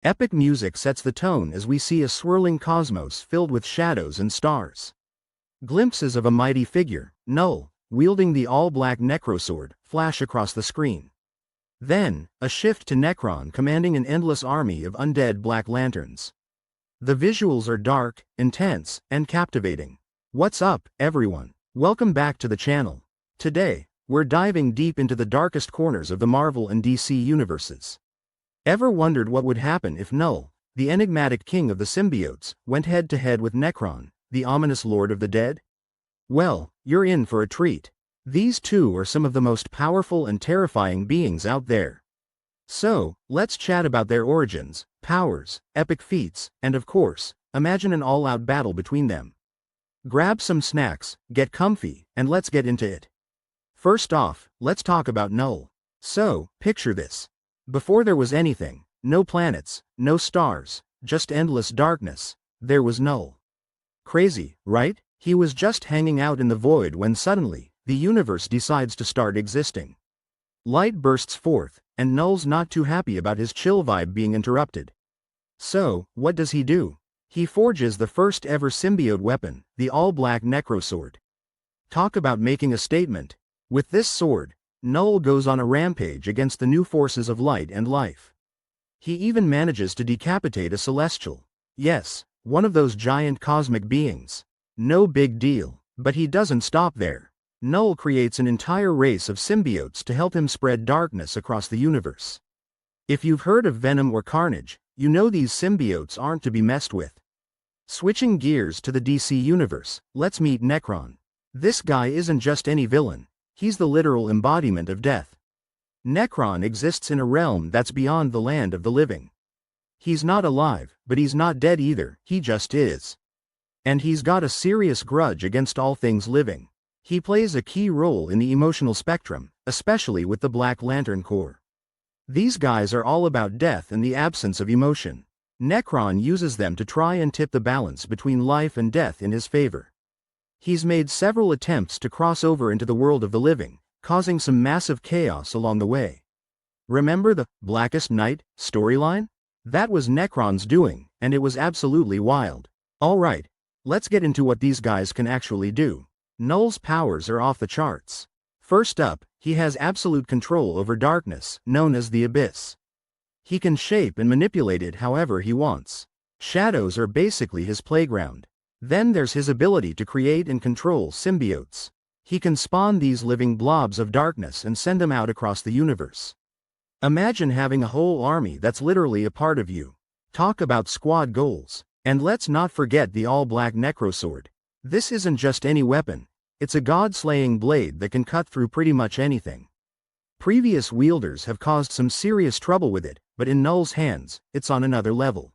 Epic music sets the tone as we see a swirling cosmos filled with shadows and stars. Glimpses of a mighty figure, Knull, wielding the all-black necrosword, flash across the screen. Then, a shift to Nekron commanding an endless army of undead black lanterns. The visuals are dark, intense, and captivating. What's up, everyone? Welcome back to the channel. Today, we're diving deep into the darkest corners of the Marvel and DC universes. Ever wondered what would happen if Knull, the enigmatic king of the symbiotes, went head-to-head with Nekron, the ominous lord of the dead? Well, you're in for a treat. These two are some of the most powerful and terrifying beings out there. So, let's chat about their origins, powers, epic feats, and of course, imagine an all-out battle between them. Grab some snacks, get comfy, and let's get into it. First off, let's talk about Knull. So, picture this. Before there was anything, no planets, no stars, just endless darkness, there was Knull. Crazy, right? He was just hanging out in the void when suddenly, the universe decides to start existing. Light bursts forth, and Knull's not too happy about his chill vibe being interrupted. So, what does he do? He forges the first ever symbiote weapon, the all-black necrosword. Talk about making a statement. With this sword, Knull goes on a rampage against the new forces of light and life. He even manages to decapitate a celestial. Yes, one of those giant cosmic beings. No big deal, but he doesn't stop there. Knull creates an entire race of symbiotes to help him spread darkness across the universe. If you've heard of Venom or Carnage, you know these symbiotes aren't to be messed with. Switching gears to the DC universe, let's meet Nekron. This guy isn't just any villain, he's the literal embodiment of death. Nekron exists in a realm that's beyond the land of the living. He's not alive, but he's not dead either, he just is. And he's got a serious grudge against all things living. He plays a key role in the emotional spectrum, especially with the Black Lantern Corps. These guys are all about death and the absence of emotion. Nekron uses them to try and tip the balance between life and death in his favor. He's made several attempts to cross over into the world of the living, causing some massive chaos along the way. Remember the Blackest Night storyline? That was Nekron's doing, and it was absolutely wild. Alright, let's get into what these guys can actually do. Knull's powers are off the charts. First up, he has absolute control over darkness, known as the Abyss. He can shape and manipulate it however he wants. Shadows are basically his playground. Then there's his ability to create and control symbiotes. He can spawn these living blobs of darkness and send them out across the universe. Imagine having a whole army that's literally a part of you. Talk about squad goals. And let's not forget the all-black necrosword. This isn't just any weapon, it's a god-slaying blade that can cut through pretty much anything. Previous wielders have caused some serious trouble with it, but in Knull's hands, it's on another level.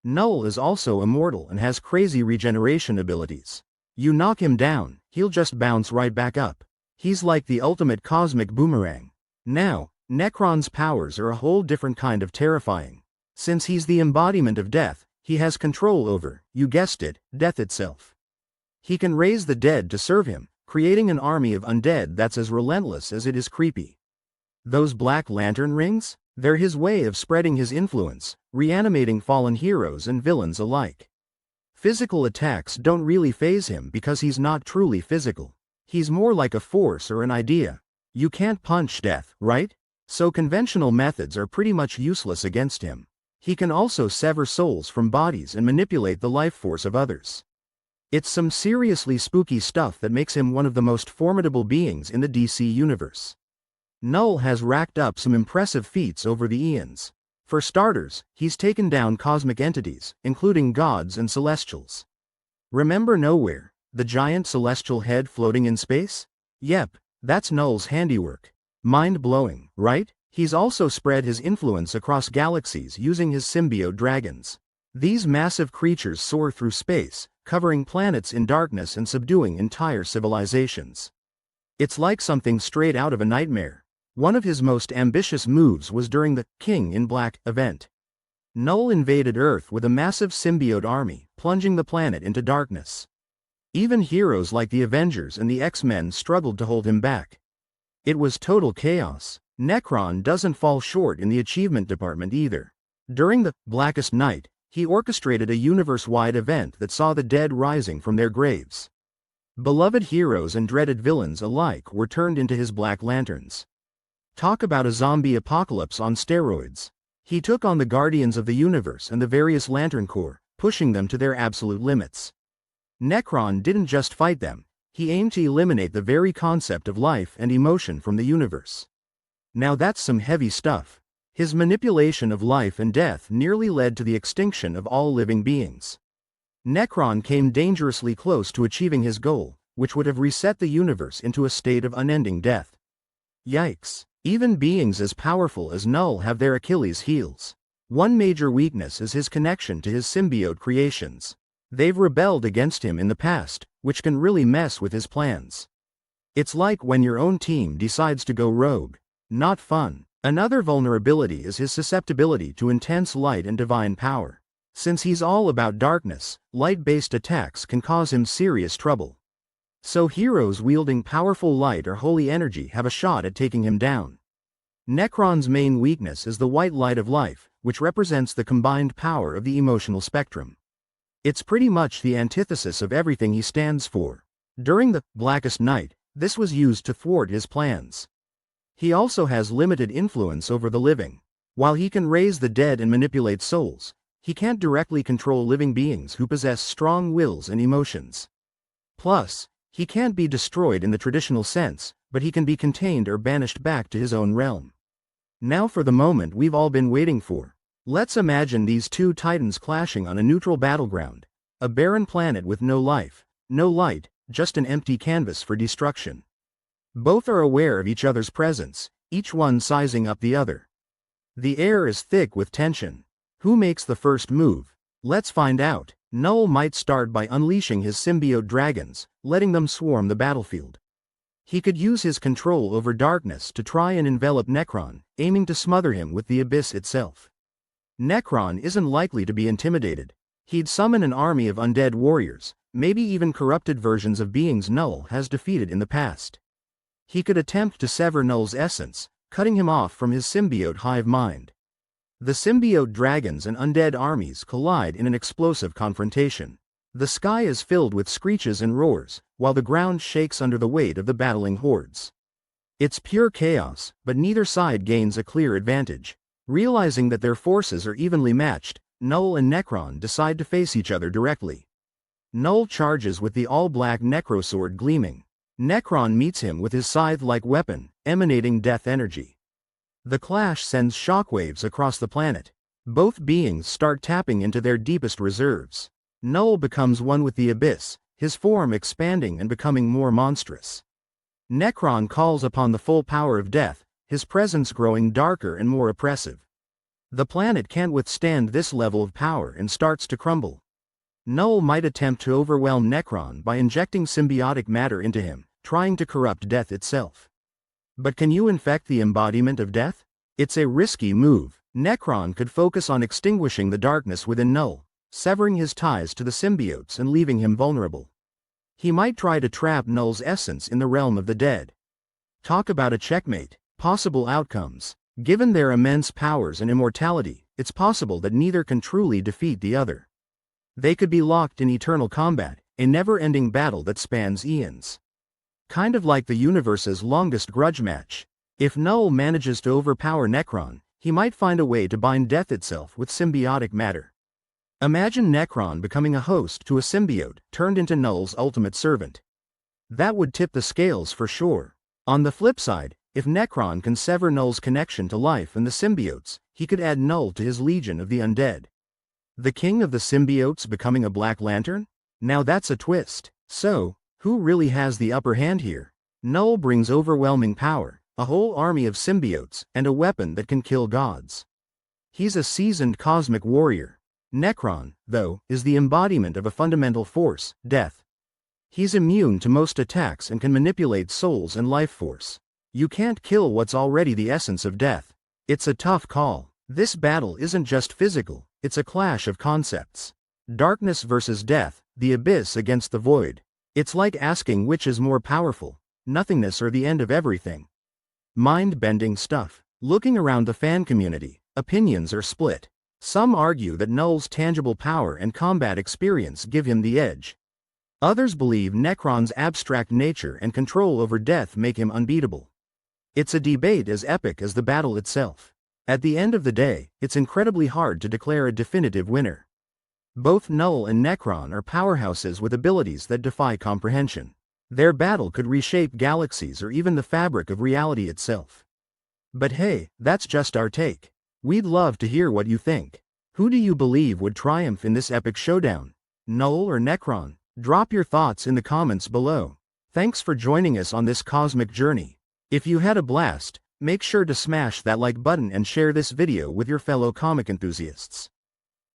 Knull is also immortal and has crazy regeneration abilities. You knock him down, he'll just bounce right back up. He's like the ultimate cosmic boomerang. Now, Nekron's powers are a whole different kind of terrifying. Since he's the embodiment of death, he has control over, you guessed it, death itself. He can raise the dead to serve him, creating an army of undead that's as relentless as it is creepy. Those Black Lantern rings? They're his way of spreading his influence, reanimating fallen heroes and villains alike. Physical attacks don't really faze him because he's not truly physical. He's more like a force or an idea. You can't punch death, right? So conventional methods are pretty much useless against him. He can also sever souls from bodies and manipulate the life force of others. It's some seriously spooky stuff that makes him one of the most formidable beings in the DC universe. Knull has racked up some impressive feats over the eons. For starters, he's taken down cosmic entities, including gods and celestials. Remember Nowhere, the giant celestial head floating in space? Yep, that's Knull's handiwork. Mind-blowing, right? He's also spread his influence across galaxies using his symbiote dragons. These massive creatures soar through space, covering planets in darkness and subduing entire civilizations. It's like something straight out of a nightmare. One of his most ambitious moves was during the King in Black event. Knull invaded Earth with a massive symbiote army, plunging the planet into darkness. Even heroes like the Avengers and the X-Men struggled to hold him back. It was total chaos. Nekron doesn't fall short in the achievement department either. During the Blackest Night, he orchestrated a universe-wide event that saw the dead rising from their graves. Beloved heroes and dreaded villains alike were turned into his Black Lanterns. Talk about a zombie apocalypse on steroids. He took on the Guardians of the Universe and the various Lantern Corps, pushing them to their absolute limits. Nekron didn't just fight them, he aimed to eliminate the very concept of life and emotion from the universe. Now that's some heavy stuff. His manipulation of life and death nearly led to the extinction of all living beings. Nekron came dangerously close to achieving his goal, which would have reset the universe into a state of unending death. Yikes. Even beings as powerful as Knull have their Achilles heels. One major weakness is his connection to his symbiote creations. They've rebelled against him in the past, which can really mess with his plans. It's like when your own team decides to go rogue. Not fun. Another vulnerability is his susceptibility to intense light and divine power. Since he's all about darkness, light-based attacks can cause him serious trouble. So heroes wielding powerful light or holy energy have a shot at taking him down. Nekron's main weakness is the white light of life, which represents the combined power of the emotional spectrum. It's pretty much the antithesis of everything he stands for. During the Blackest Night, this was used to thwart his plans. He also has limited influence over the living. While he can raise the dead and manipulate souls, he can't directly control living beings who possess strong wills and emotions. Plus, he can't be destroyed in the traditional sense, but he can be contained or banished back to his own realm. Now for the moment we've all been waiting for. Let's imagine these two titans clashing on a neutral battleground. A barren planet with no life, no light, just an empty canvas for destruction. Both are aware of each other's presence, each one sizing up the other. The air is thick with tension. Who makes the first move? Let's find out. Knull might start by unleashing his symbiote dragons, letting them swarm the battlefield. He could use his control over darkness to try and envelop Nekron, aiming to smother him with the abyss itself. Nekron isn't likely to be intimidated. He'd summon an army of undead warriors, maybe even corrupted versions of beings Knull has defeated in the past. He could attempt to sever Knull's essence, cutting him off from his symbiote hive mind. The symbiote dragons and undead armies collide in an explosive confrontation. The sky is filled with screeches and roars, while the ground shakes under the weight of the battling hordes. It's pure chaos, but neither side gains a clear advantage. Realizing that their forces are evenly matched, Knull and Nekron decide to face each other directly. Knull charges with the all-black necrosword gleaming. Nekron meets him with his scythe-like weapon, emanating death energy. The clash sends shockwaves across the planet. Both beings start tapping into their deepest reserves. Knull becomes one with the abyss, his form expanding and becoming more monstrous. Nekron calls upon the full power of death, his presence growing darker and more oppressive. The planet can't withstand this level of power and starts to crumble. Knull might attempt to overwhelm Nekron by injecting symbiotic matter into him, trying to corrupt death itself. But can you infect the embodiment of death? It's a risky move. Nekron could focus on extinguishing the darkness within Knull, severing his ties to the symbiotes and leaving him vulnerable. He might try to trap Knull's essence in the realm of the dead. Talk about a checkmate. Possible outcomes. Given their immense powers and immortality, it's possible that neither can truly defeat the other. They could be locked in eternal combat, a never-ending battle that spans eons. Kind of like the universe's longest grudge match. If Knull manages to overpower Nekron, he might find a way to bind death itself with symbiotic matter. Imagine Nekron becoming a host to a symbiote turned into Knull's ultimate servant. That would tip the scales for sure. On the flip side, if Nekron can sever Knull's connection to life and the symbiotes, he could add Knull to his legion of the undead. The king of the symbiotes becoming a Black Lantern? Now that's a twist. So, who really has the upper hand here? Knull brings overwhelming power, a whole army of symbiotes, and a weapon that can kill gods. He's a seasoned cosmic warrior. Nekron, though, is the embodiment of a fundamental force, death. He's immune to most attacks and can manipulate souls and life force. You can't kill what's already the essence of death. It's a tough call. This battle isn't just physical, it's a clash of concepts. Darkness versus death, the abyss against the void. It's like asking which is more powerful, nothingness or the end of everything. Mind-bending stuff. Looking around the fan community, opinions are split. Some argue that Knull's tangible power and combat experience give him the edge. Others believe Nekron's abstract nature and control over death make him unbeatable. It's a debate as epic as the battle itself. At the end of the day, it's incredibly hard to declare a definitive winner. Both Knull and Nekron are powerhouses with abilities that defy comprehension. Their battle could reshape galaxies or even the fabric of reality itself. But hey, that's just our take. We'd love to hear what you think. Who do you believe would triumph in this epic showdown? Knull or Nekron? Drop your thoughts in the comments below. Thanks for joining us on this cosmic journey. If you had a blast, make sure to smash that like button and share this video with your fellow comic enthusiasts.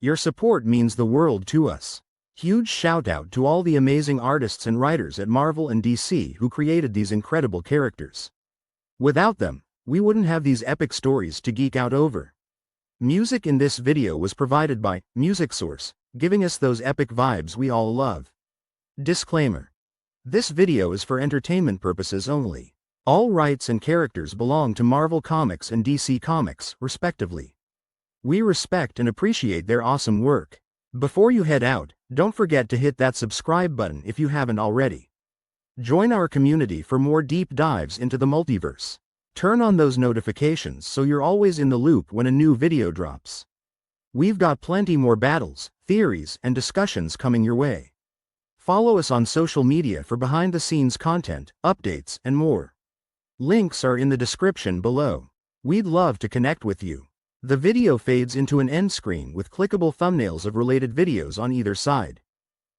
Your support means the world to us. Huge shout out to all the amazing artists and writers at Marvel and DC who created these incredible characters. Without them, we wouldn't have these epic stories to geek out over. Music in this video was provided by Music Source, giving us those epic vibes we all love. Disclaimer. This video is for entertainment purposes only. All rights and characters belong to Marvel Comics and DC Comics, respectively. We respect and appreciate their awesome work. Before you head out, don't forget to hit that subscribe button if you haven't already. Join our community for more deep dives into the multiverse. Turn on those notifications so you're always in the loop when a new video drops. We've got plenty more battles, theories, and discussions coming your way. Follow us on social media for behind-the-scenes content, updates, and more. Links are in the description below. We'd love to connect with you. The video fades into an end screen with clickable thumbnails of related videos on either side.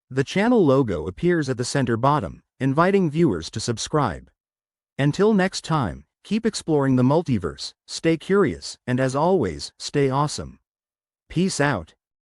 The channel logo appears at the center bottom, inviting viewers to subscribe. Until next time, keep exploring the multiverse, stay curious, and as always, stay awesome. Peace out.